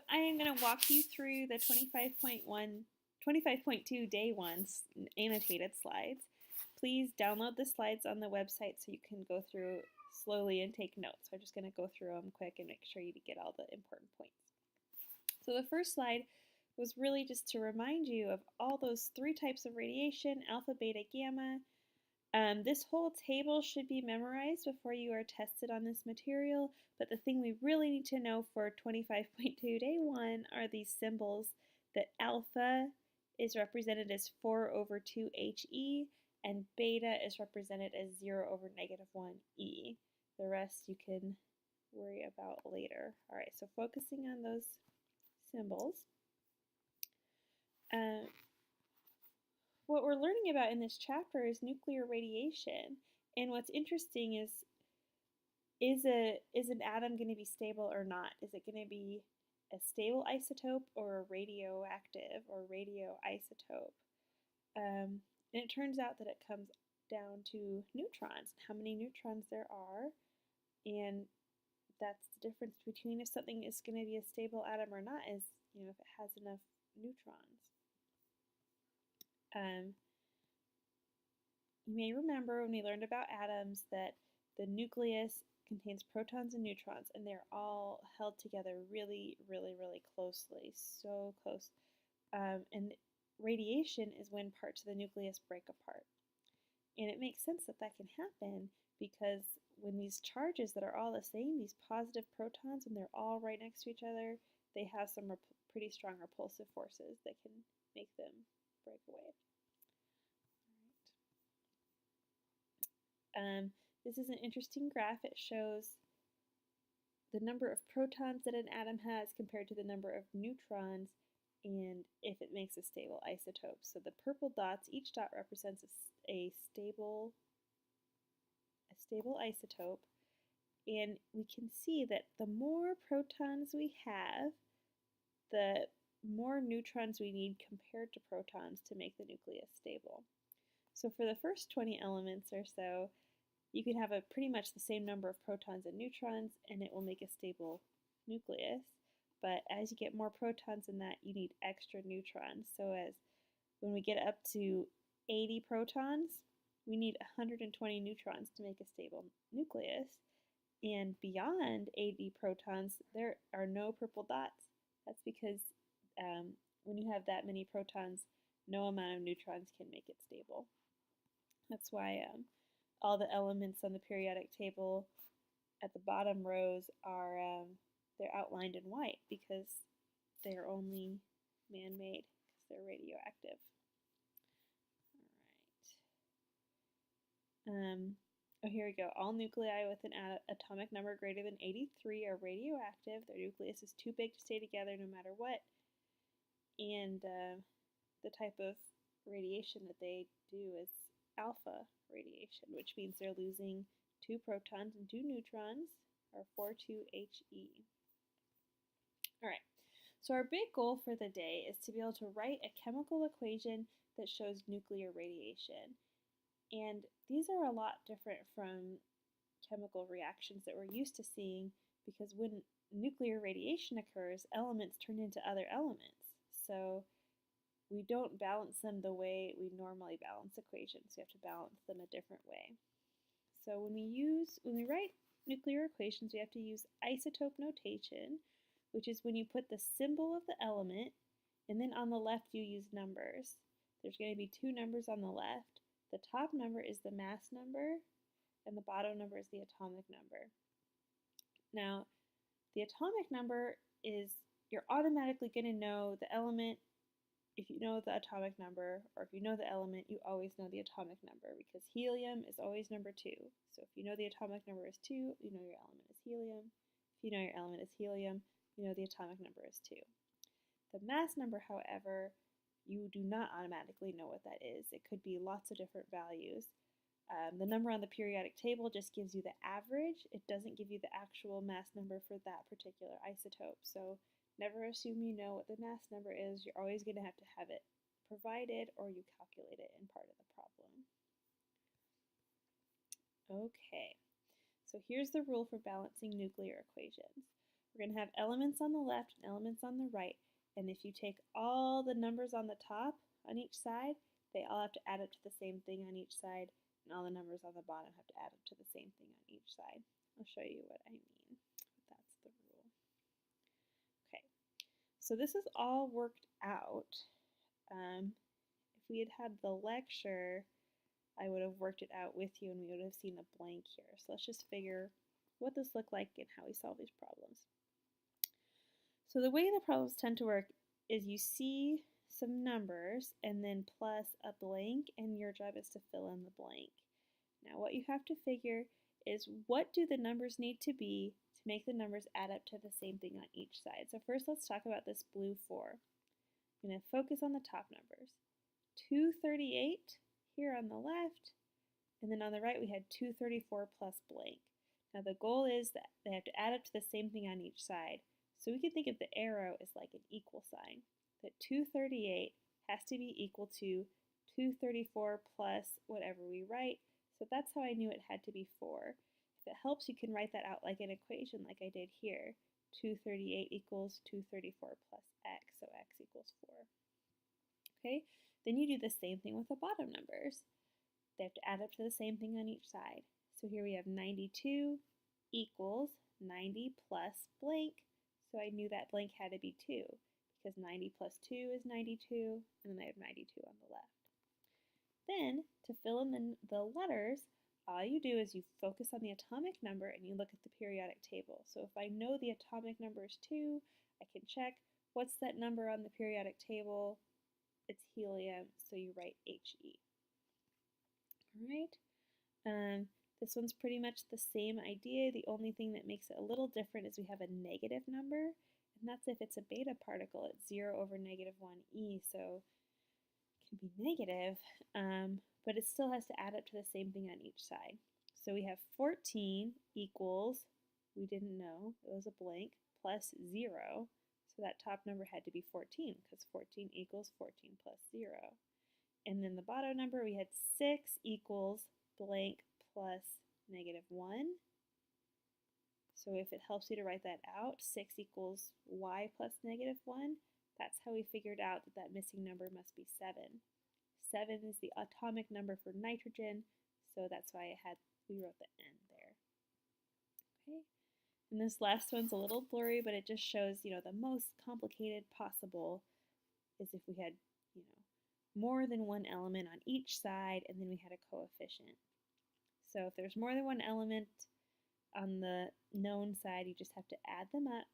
I am going to walk you through the 25.2 day ones annotated slides. Please download the slides on the website so you can go through slowly and take notes. So I'm just going to go through them quick and make sure you get all the important points. So the first slide was really just to remind you of all those three types of radiation: alpha, beta, gamma. This whole table should be memorized before you are tested on this material, but the thing we really need to know for 25.2 day 1 are these symbols: that alpha is represented as 4 over 2 He, and beta is represented as 0 over negative 1 E. The rest you can worry about later. All right, so focusing on those symbols. What we're learning about in this chapter is nuclear radiation, and what's interesting is an atom going to be stable or not? Is it going to be a stable isotope or a radioactive or radioisotope? And it turns out that it comes down to neutrons, how many neutrons there are, and that's the difference between if something is going to be a stable atom or not, is if it has enough neutrons. You may remember when we learned about atoms that the nucleus contains protons and neutrons, and they're all held together really, really, really closely, so close. And radiation is when parts of the nucleus break apart. And it makes sense that that can happen because when these charges that are all the same, these positive protons, when they're all right next to each other, they have some pretty strong repulsive forces that can make them break away. This is an interesting graph. It shows the number of protons that an atom has compared to the number of neutrons, and if it makes a stable isotope. So the purple dots, each dot represents a stable isotope, and we can see that the more protons we have, the more neutrons we need compared to protons to make the nucleus stable. So for the first 20 elements or so, you can have pretty much the same number of protons and neutrons, and it will make a stable nucleus. But as you get more protons than that, you need extra neutrons. So when we get up to 80 protons, we need 120 neutrons to make a stable nucleus. And beyond 80 protons, there are no purple dots. That's because when you have that many protons, no amount of neutrons can make it stable. That's why all the elements on the periodic table at the bottom rows are they're outlined in white because they're only man-made because they're radioactive. All right. Oh, here we go. All nuclei with an atomic number greater than 83 are radioactive. Their nucleus is too big to stay together no matter what. And the type of radiation that they do is alpha radiation, which means they're losing 2 protons and 2 neutrons, or 4,2 He. All right, so our big goal for the day is to be able to write a chemical equation that shows nuclear radiation. And these are a lot different from chemical reactions that we're used to seeing, because when nuclear radiation occurs, elements turn into other elements. So we don't balance them the way we normally balance equations. We have to balance them a different way. So when we write nuclear equations, we have to use isotope notation, which is when you put the symbol of the element, and then on the left you use numbers. There's going to be 2 numbers on the left. The top number is the mass number, and the bottom number is the atomic number. Now, the atomic number is, you're automatically going to know the element. If you know the atomic number, or if you know the element, you always know the atomic number, because helium is always number 2. So if you know the atomic number is 2, you know your element is helium. If you know your element is helium, you know the atomic number is 2. The mass number, however, you do not automatically know what that is. It could be lots of different values. The number on the periodic table just gives you the average. It doesn't give you the actual mass number for that particular isotope. So never assume you know what the mass number is. You're always going to have it provided, or you calculate it in part of the problem. Okay, so here's the rule for balancing nuclear equations. We're going to have elements on the left and elements on the right. And if you take all the numbers on the top on each side, they all have to add up to the same thing on each side, and all the numbers on the bottom have to add up to the same thing on each side. I'll show you what I mean, but that's the rule. Okay, so this is all worked out. If we had had the lecture, I would have worked it out with you and we would have seen a blank here. So let's just figure what this looked like and how we solve these problems. So the way the problems tend to work is you see some numbers and then plus a blank, and your job is to fill in the blank. Now what you have to figure is, what do the numbers need to be to make the numbers add up to the same thing on each side? So first let's talk about this blue 4. I'm going to focus on the top numbers. 238 here on the left, and then on the right we had 234 plus blank. Now the goal is that they have to add up to the same thing on each side. So we can think of the arrow as like an equal sign. That 238 has to be equal to 234 plus whatever we write. So that's how I knew it had to be 4. If it helps, you can write that out like an equation like I did here. 238 equals 234 plus x, so x equals 4. Okay, then you do the same thing with the bottom numbers. They have to add up to the same thing on each side. So here we have 92 equals 90 plus blank. So I knew that blank had to be 2, because 90 plus 2 is 92, and then I have 92 on the left. Then, to fill in the letters, all you do is you focus on the atomic number and you look at the periodic table. So if I know the atomic number is 2, I can check what's that number on the periodic table. It's helium, so you write He. Alright, this one's pretty much the same idea. The only thing that makes it a little different is we have a negative number, and that's if it's a beta particle. It's 0 over negative 1e, so it can be negative, but it still has to add up to the same thing on each side. So we have 14 equals, we didn't know, it was a blank, plus 0. So that top number had to be 14, because 14 equals 14 plus 0. And then the bottom number, we had 6 equals blank plus negative 1. So if it helps you to write that out, 6 equals y plus negative 1. That's how we figured out that that missing number must be 7. 7 is the atomic number for nitrogen, so that's why we wrote the N there. Okay. And this last one's a little blurry, but it just shows, the most complicated possible is if we had, more than one element on each side, and then we had a coefficient. So if there's more than one element on the known side, you just have to add them up.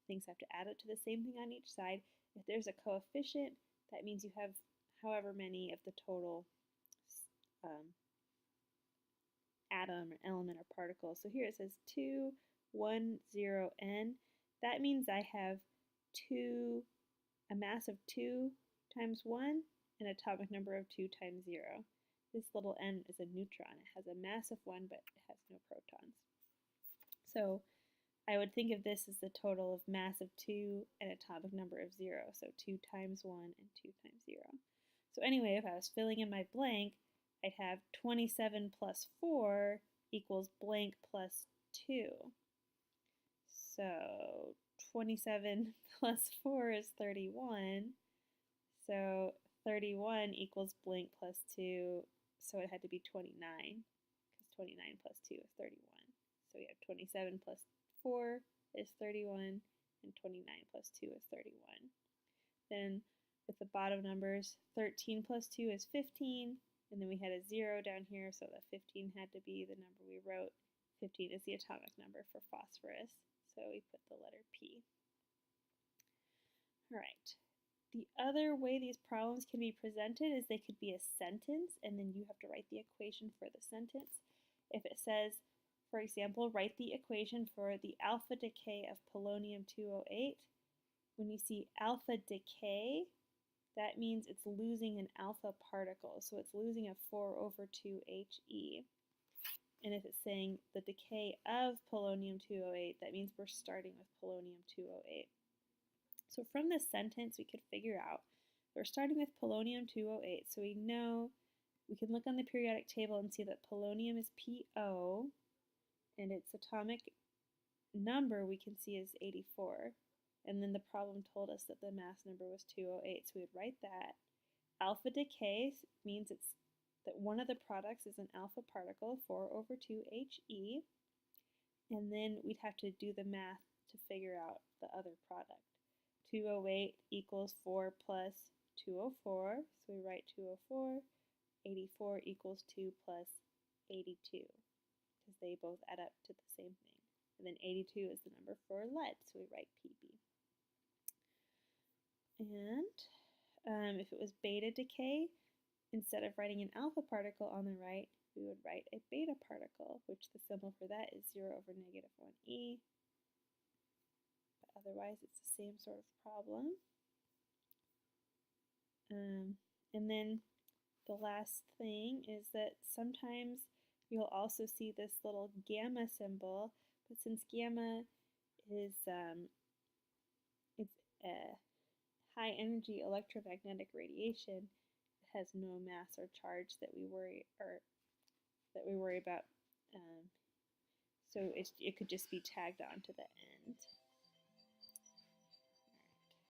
Things have to add up to the same thing on each side. If there's a coefficient, that means you have however many of the total atom or element or particle. So here it says 2, 1, 0, n. That means I have a mass of 2 times 1, an atomic number of 2 times 0. This little n is a neutron. It has a mass of 1, but it has no protons. So I would think of this as the total of mass of 2 and atomic number of 0. So 2 times 1 and 2 times 0. So anyway, if I was filling in my blank, I'd have 27 plus 4 equals blank plus 2. So 27 plus 4 is 31. So 31 equals blank plus 2, so it had to be 29, because 29 plus 2 is 31. So we have 27 plus 4 is 31, and 29 plus 2 is 31. Then with the bottom numbers, 13 plus 2 is 15, and then we had a 0 down here, so the 15 had to be the number we wrote. 15 is the atomic number for phosphorus, so we put the letter P. All right. The other way these problems can be presented is they could be a sentence, and then you have to write the equation for the sentence. If it says, for example, write the equation for the alpha decay of polonium-208. When you see alpha decay, that means it's losing an alpha particle, so it's losing a 4 over 2 He. And if it's saying the decay of polonium-208, that means we're starting with polonium-208. So from this sentence, we could figure out we're starting with polonium-208, so we know we can look on the periodic table and see that polonium is PO, and its atomic number we can see is 84. And then the problem told us that the mass number was 208, so we would write that. Alpha decay means it's that one of the products is an alpha particle, 4 over 2 He, and then we'd have to do the math to figure out the other product. 208 equals 4 plus 204, so we write 204. 84 equals 2 plus 82, because they both add up to the same thing. And then 82 is the number for lead, so we write Pb. And if it was beta decay, instead of writing an alpha particle on the right, we would write a beta particle, which the symbol for that is 0 over negative 1e. But otherwise, it's the same sort of problem. And then the last thing is that sometimes you'll also see this little gamma symbol, but since gamma is it's a high energy electromagnetic radiation, it has no mass or charge that we worry about. So it could just be tagged on to the end.